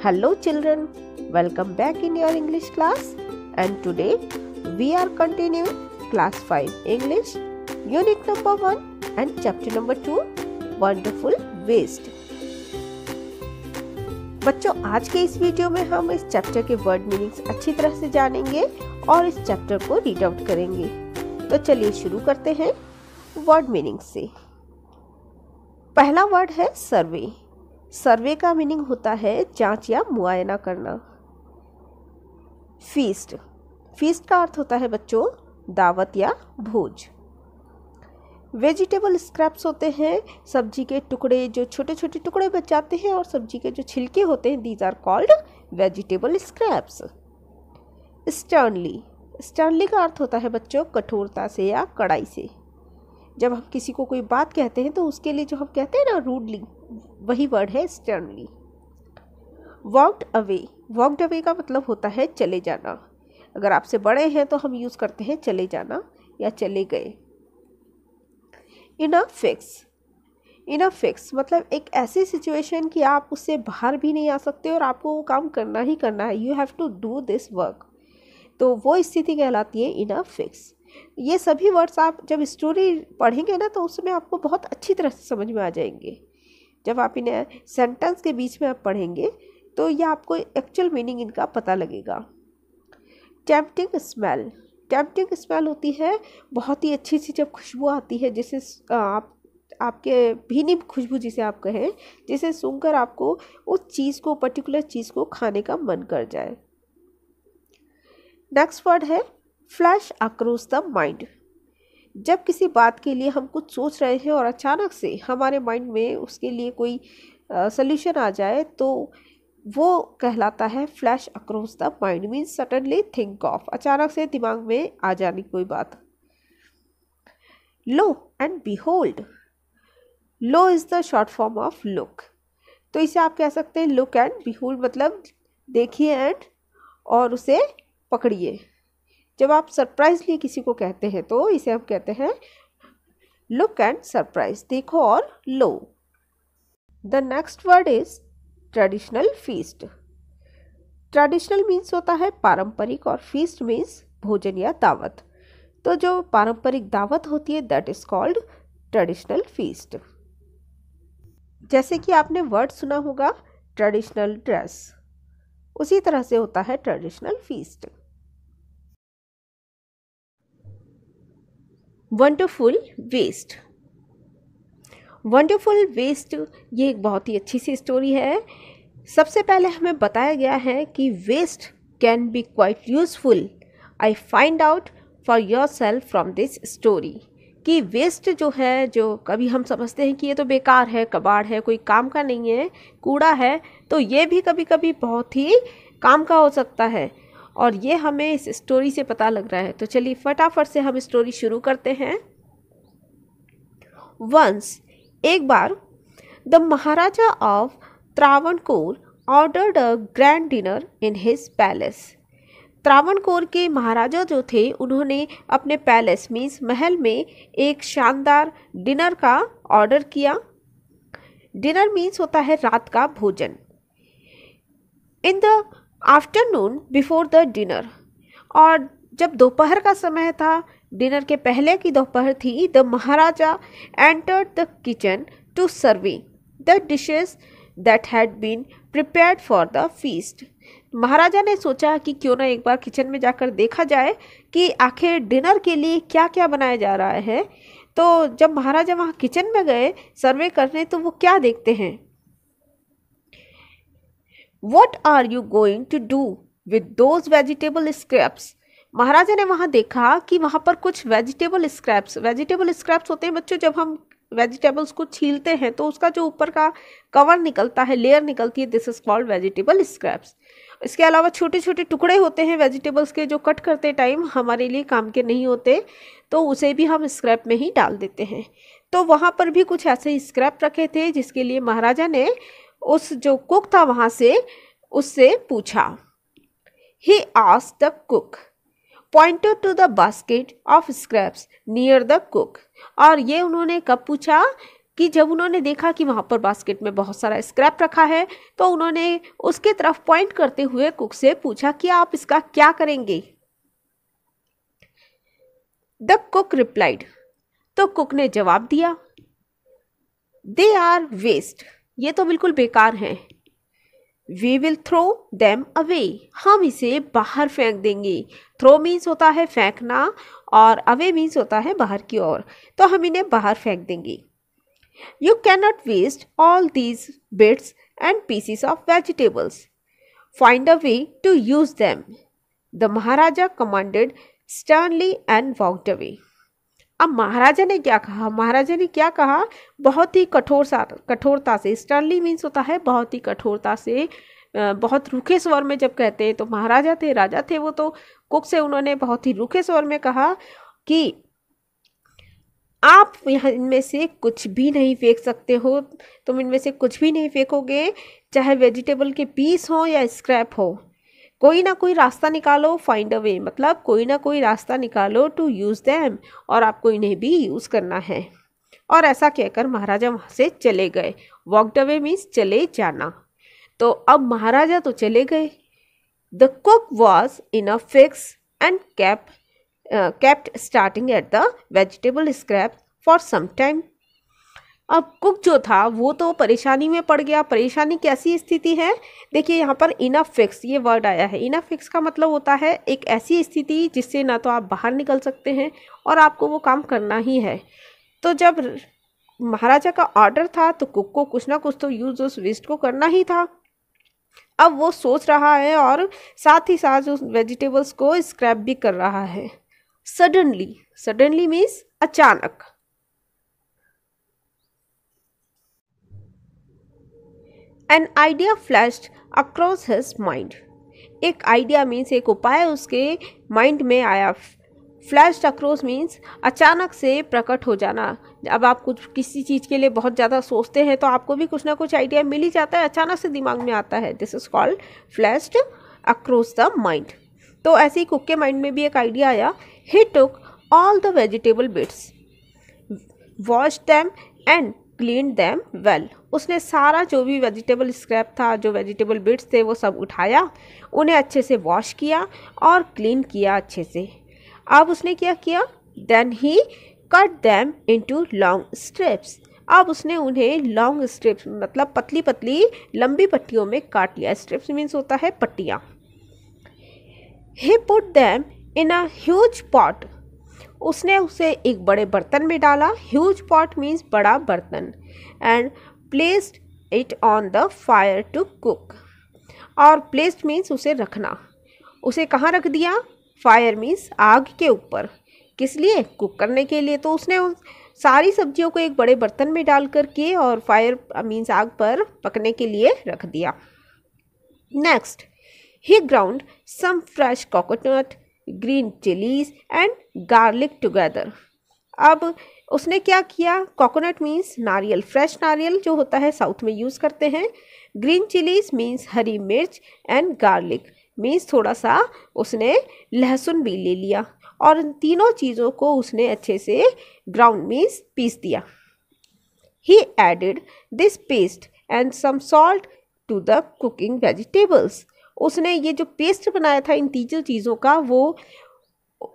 Hello children, welcome back in your English class, and today we are continuing class 5 English unit number 1 and chapter number 2 Wonderful Waste। बच्चों, आज के इस video में हम इस chapter के वर्ड मीनिंग्स अच्छी तरह से जानेंगे और इस चैप्टर को रीड आउट करेंगे। तो चलिए शुरू करते हैं वर्ड मीनिंग से। पहला वर्ड है सर्वे। सर्वे का मीनिंग होता है जांच या मुआयना करना। फीस्ट, फीस्ट का अर्थ होता है बच्चों दावत या भोज। वेजिटेबल स्क्रैप्स होते हैं सब्जी के टुकड़े, जो छोटे छोटे टुकड़े बच जाते हैं और सब्जी के जो छिलके होते हैं, these are called vegetable scraps. Sternly, sternly का अर्थ होता है बच्चों कठोरता से या कड़ाई से। जब हम किसी को कोई बात कहते हैं तो उसके लिए जो हम कहते हैं ना रूडली, वही वर्ड है sternly. Walked away, walked away का मतलब होता है चले जाना। अगर आपसे बड़े हैं तो हम यूज़ करते हैं चले जाना या चले गए। इन a fix, in a fix मतलब एक ऐसी सिचुएशन कि आप उससे बाहर भी नहीं आ सकते और आपको वो काम करना ही करना है। You have to do this work, तो वो स्थिति कहलाती है इन अ फिक्स। ये सभी वर्ड्स आप जब स्टोरी पढ़ेंगे ना तो उसमें आपको बहुत अच्छी तरह से समझ में आ जाएंगे। जब आप इन्हें सेंटेंस के बीच में आप पढ़ेंगे तो ये आपको एक्चुअल मीनिंग इनका पता लगेगा। टेम्पटिंग स्मेल, टेम्पटिंग स्मेल होती है बहुत ही अच्छी सी जब खुशबू आती है, जिसे आपके भीनी खुशबू जिसे आप कहें, जिसे सूंघकर आपको उस चीज़ को, पर्टिकुलर चीज़ को खाने का मन कर जाए। नेक्स्ट वर्ड है फ्लैश अक्रॉस द माइंड। जब किसी बात के लिए हम कुछ सोच रहे हैं और अचानक से हमारे माइंड में उसके लिए कोई सॉल्यूशन आ जाए तो वो कहलाता है flash across the mind. Means suddenly think of, अचानक से दिमाग में आ जानी कोई बात। Lo and behold, lo is the short form of look, तो इसे आप कह सकते हैं लुक एंड बिहोल्ड मतलब देखिए एंड और उसे पकड़िए। जब आप सरप्राइजली किसी को कहते हैं तो इसे हम कहते हैं लुक एंड सरप्राइज, देखो और लो। The next word is traditional feast. Traditional means होता है पारंपरिक और फीस्ट मीन्स भोजन या दावत। तो जो पारंपरिक दावत होती है that is called traditional feast. जैसे कि आपने वर्ड सुना होगा ट्रेडिशनल ड्रेस, उसी तरह से होता है traditional feast. Wonderful waste, wonderful waste ये एक बहुत ही अच्छी सी स्टोरी है। सबसे पहले हमें बताया गया है कि waste can be quite useful. I find out for yourself from this story, कि वेस्ट जो है, जो कभी हम समझते हैं कि ये तो बेकार है, कबाड़ है, कोई काम का नहीं है, कूड़ा है, तो ये भी कभी कभी बहुत ही काम का हो सकता है और ये हमें इस स्टोरी से पता लग रहा है। तो चलिए फटाफट से हम स्टोरी शुरू करते हैं। वंस, एक बार, the maharaja of Travancore ordered a grand dinner in his palace. Travancore के महाराजा जो थे उन्होंने अपने पैलेस मीन्स महल में एक शानदार डिनर का ऑर्डर किया। डिनर मीन्स होता है रात का भोजन। In the afternoon before the dinner, और जब दोपहर का समय था, डिनर के पहले की दोपहर थी, the maharaja entered the kitchen to serving the dishes that had been prepared for the feast. Maharaja ने सोचा कि क्यों ना एक बार किचन में जाकर देखा जाए कि आखिर डिनर के लिए क्या क्या बनाया जा रहा है। तो जब महाराजा वहाँ किचन में गए सर्वे करने तो वो क्या देखते हैं, What are you going to do with those vegetable scraps? महाराजा ने वहाँ देखा कि वहाँ पर कुछ वेजिटेबल स्क्रैप्स, वेजिटेबल स्क्रैप्स होते हैं बच्चों, जब हम वेजिटेबल्स को छीलते हैं तो उसका जो ऊपर का कवर निकलता है, लेयर निकलती है, this is called vegetable scraps. इसके अलावा छोटे छोटे टुकड़े होते हैं वेजिटेबल्स के जो कट करते टाइम हमारे लिए काम के नहीं होते, तो उसे भी हम स्क्रैप में ही डाल देते हैं। तो वहाँ पर भी कुछ ऐसे स्क्रैप रखे थे जिसके लिए महाराजा ने उस जो कुक था वहाँ से उससे पूछा। He asked the cook, pointed to the basket of scraps near the cook। और ये उन्होंने कब पूछा, कि जब उन्होंने देखा कि वहाँ पर बास्केट में बहुत सारा स्क्रैप रखा है तो उन्होंने उसके तरफ पॉइंट करते हुए कुक से पूछा कि आप इसका क्या करेंगे। द कुक रिप्लाइड, तो कुक ने जवाब दिया, दे आर वेस्ट, ये तो बिल्कुल बेकार हैं। We will throw them away, हम इसे बाहर फेंक देंगे। थ्रो मीन्स होता है फेंकना और अवे मीन्स होता है बाहर की ओर, तो हम इन्हें बाहर फेंक देंगे। You can not waste all these bits and pieces of vegetables, find a way to use them, the Maharaja commanded sternly and walked away. अब महाराजा ने क्या कहा, महाराजा ने क्या कहा, बहुत ही कठोरता से, स्टर्नली मीन्स होता है बहुत ही कठोरता से, बहुत रूखे स्वर में जब कहते हैं, तो महाराजा थे, राजा थे वो, तो कुक से उन्होंने बहुत ही रूखे स्वर में कहा कि आप यहाँ इनमें से कुछ भी नहीं फेंक सकते हो, तुम इनमें से कुछ भी नहीं फेंकोगे, चाहे वेजिटेबल के पीस हो या स्क्रैप हो, कोई ना कोई रास्ता निकालो, फाइंड अ वे मतलब कोई ना कोई रास्ता निकालो टू यूज़ देम, और आपको इन्हें भी यूज़ करना है। और ऐसा कहकर महाराजा वहाँ से चले गए। वॉकड अवे मीन्स चले जाना। तो अब महाराजा तो चले गए। The cook was in a fix and kept starting at the vegetable scrap for some time। अब कुक जो था वो तो परेशानी में पड़ गया। परेशानी कैसी स्थिति है, देखिए यहाँ पर इनफ फिक्स ये वर्ड आया है। इनफ फिक्स का मतलब होता है एक ऐसी स्थिति जिससे ना तो आप बाहर निकल सकते हैं और आपको वो काम करना ही है। तो जब महाराजा का ऑर्डर था तो कुक को कुछ ना कुछ तो यूज उस वेस्ट को करना ही था। अब वो सोच रहा है और साथ ही साथ उस वेजिटेबल्स को स्क्रैप भी कर रहा है। सडनली मीन्स अचानक। An idea flashed across his mind। एक आइडिया मीन्स एक उपाय उसके माइंड में आया। फ्लैश्ड अक्रॉस मीन्स अचानक से प्रकट हो जाना। अब आप कुछ किसी चीज़ के लिए बहुत ज़्यादा सोचते हैं तो आपको भी कुछ ना कुछ आइडिया मिल ही जाता है, अचानक से दिमाग में आता है। This is called flashed across the mind. तो ऐसे ही कुक के माइंड में भी एक आइडिया आया। He took all the vegetable bits, wash them and clean them well. उसने सारा जो भी वेजिटेबल स्क्रैप था, जो वेजिटेबल बिट्स थे, वो सब उठाया, उन्हें अच्छे से वॉश किया और क्लीन किया अच्छे से। अब उसने क्या किया, then he cut them into long strips. अब उसने उन्हें लॉन्ग स्ट्रिप्स मतलब पतली पतली लंबी पट्टियों में काट लिया। स्ट्रिप्स मीन्स होता है पट्टियाँ। He put them in a huge pot. उसने उसे एक बड़े बर्तन में डाला। ह्यूज पॉट मीन्स बड़ा बर्तन। And placed it on the fire to cook. और प्लेस्ड मीन्स उसे रखना। उसे कहाँ रख दिया, फायर मीन्स आग के ऊपर। किस लिए, कुक करने के लिए। तो उसने उन सारी सब्जियों को एक बड़े बर्तन में डाल कर के और फायर मीन्स आग पर पकने के लिए रख दिया। Next he ground some fresh coconut, green chillies and garlic together. अब उसने क्या किया, कोकोनट मीन्स नारियल, फ्रेश नारियल जो होता है साउथ में यूज़ करते हैं। ग्रीन चिलीज मीन्स हरी मिर्च एंड गार्लिक मीन्स थोड़ा सा उसने लहसुन भी ले लिया। और इन तीनों चीज़ों को उसने अच्छे से ग्राउंड मीन्स पीस दिया। He added this paste and some salt to the cooking vegetables. उसने ये जो पेस्ट बनाया था इन तीनों चीज़ों का, वो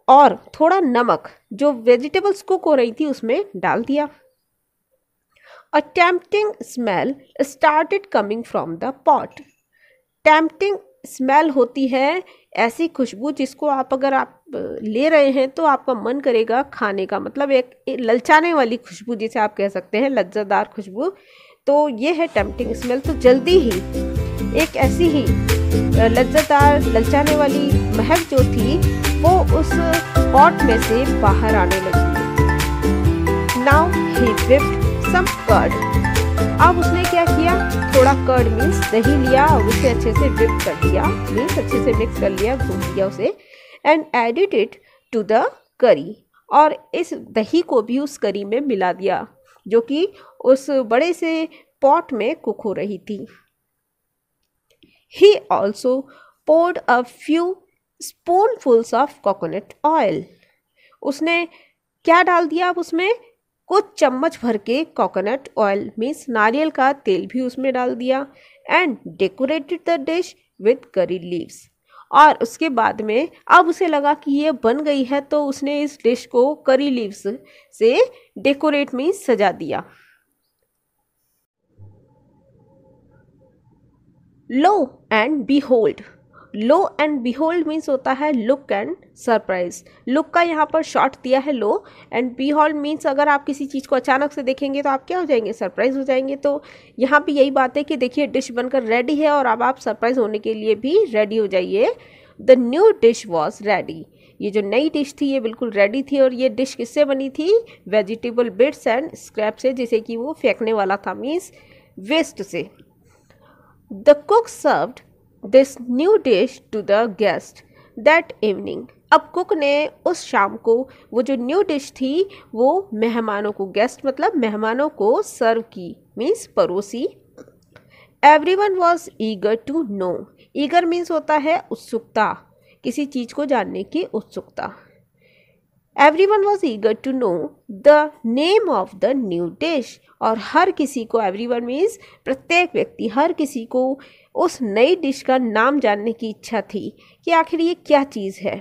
और थोड़ा नमक जो वेजिटेबल्स कुक हो रही थी उसमें डाल दिया। A tempting smell started coming from the pot. Tempting smell होती है ऐसी खुशबू जिसको आप अगर आप ले रहे हैं तो आपका मन करेगा खाने का, मतलब एक ललचाने वाली खुशबू जिसे आप कह सकते हैं, लज्जतदार खुशबू। तो ये है टेम्पटिंग स्मेल। तो जल्दी ही एक ऐसी ही लज्जतदार ललचाने वाली महक जो थी वो उस पॉट में से बाहर आने लगी। Now he whipped some curd. अब उसने क्या किया, थोड़ा कर्ड मीन्स दही लिया और उसे अच्छे से व्हिप कर दिया, मीन्स अच्छे से मिक्स कर लिया, भून दिया उसे। And added it to the curry. और इस दही को भी उस करी में मिला दिया जो कि उस बड़े से पॉट में कुक हो रही थी। He also poured a few spoonfuls of coconut oil। उसने क्या डाल दिया अब उसमें, कुछ चम्मच भर के कोकोनट ऑयल मीन्स नारियल का तेल भी उसमें डाल दिया and decorated the dish with curry leaves. और उसके बाद में अब उसे लगा कि ये बन गई है तो उसने इस डिश को करी लीव्स से डेकोरेट में सजा दिया। Lo and behold. Lo and behold means होता है लुक एंड सरप्राइज। लुक का यहाँ पर शॉर्ट दिया है लो, एंड बीहोल्ड मीन्स अगर आप किसी चीज़ को अचानक से देखेंगे तो आप क्या हो जाएंगे, सरप्राइज हो जाएंगे। तो यहाँ पे यही बात है कि देखिए डिश बनकर रेडी है और अब आप सरप्राइज होने के लिए भी रेडी हो जाइए। The new dish was ready. ये जो नई डिश थी ये बिल्कुल रेडी थी, और ये डिश किससे बनी थी, वेजिटेबल बिट्स एंड स्क्रैप से, जैसे कि वो फेंकने वाला था मीन्स वेस्ट से। The cook served this new dish to the guest that evening. अब कुक ने उस शाम को वो जो न्यू डिश थी वो मेहमानों को, गेस्ट मतलब मेहमानों को सर्व की मीन्स परोसी। Everyone was eager to know. Eager means होता है उत्सुकता, किसी चीज़ को जानने की उत्सुकता। Everyone was eager to know the name of the new dish. और हर किसी को, एवरीवन मीन्स प्रत्येक व्यक्ति, हर किसी को उस नई डिश का नाम जानने की इच्छा थी कि आखिर ये क्या चीज़ है।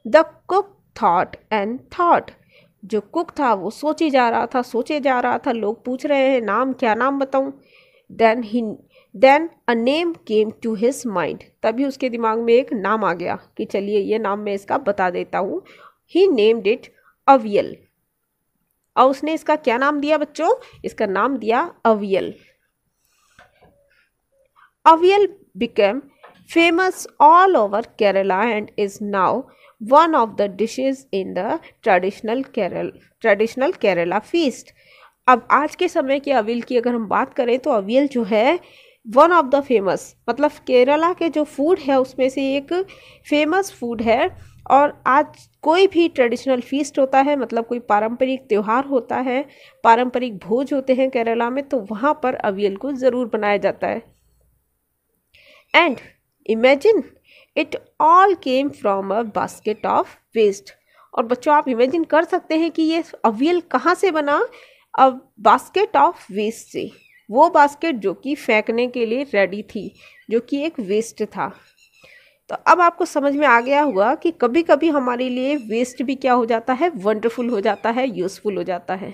The cook thought and thought. जो कुक था वो सोचे जा रहा था, लोग पूछ रहे हैं नाम, क्या नाम बताऊं। Then a name came to his mind. तभी उसके दिमाग में एक नाम आ गया कि चलिए ये नाम मैं इसका बता देता हूँ। ही नेम्ड इट अवियल। और उसने इसका क्या नाम दिया बच्चों, इसका नाम दिया avial. Avial became famous all over Kerala and is now one of the dishes in the traditional Kerala feast. अब आज के समय के अवियल की अगर हम बात करें तो अवियल जो है वन ऑफ द फेमस, मतलब केरला के जो फूड है उसमें से एक फेमस फूड है। और आज कोई भी ट्रेडिशनल फीस्ट होता है, मतलब कोई पारंपरिक त्यौहार होता है, पारंपरिक भोज होते हैं केरला में, तो वहाँ पर अवियल को ज़रूर बनाया जाता है। And imagine it all came from a basket of waste. और बच्चों आप इमेजिन कर सकते हैं कि ये अवियल कहाँ से बना, अब बास्केट ऑफ वेस्ट से। वो बास्केट जो कि फेंकने के लिए रेडी थी, जो कि एक वेस्ट था। तो अब आपको समझ में आ गया होगा कि कभी कभी हमारे लिए वेस्ट भी क्या हो जाता है, वंडरफुल हो जाता है, यूज़फुल हो जाता है।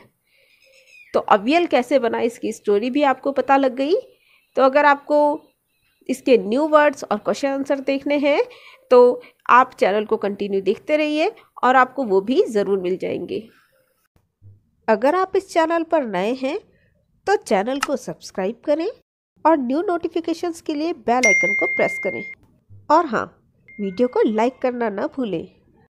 तो अवियल कैसे बना इसकी स्टोरी भी आपको पता लग गई। तो अगर आपको इसके न्यू वर्ड्स और क्वेश्चन आंसर देखने हैं तो आप चैनल को कंटिन्यू देखते रहिए और आपको वो भी ज़रूर मिल जाएंगे। अगर आप इस चैनल पर नए हैं तो चैनल को सब्सक्राइब करें और न्यू नोटिफिकेशंस के लिए बेल आइकन को प्रेस करें। और हाँ, वीडियो को लाइक करना ना भूलें।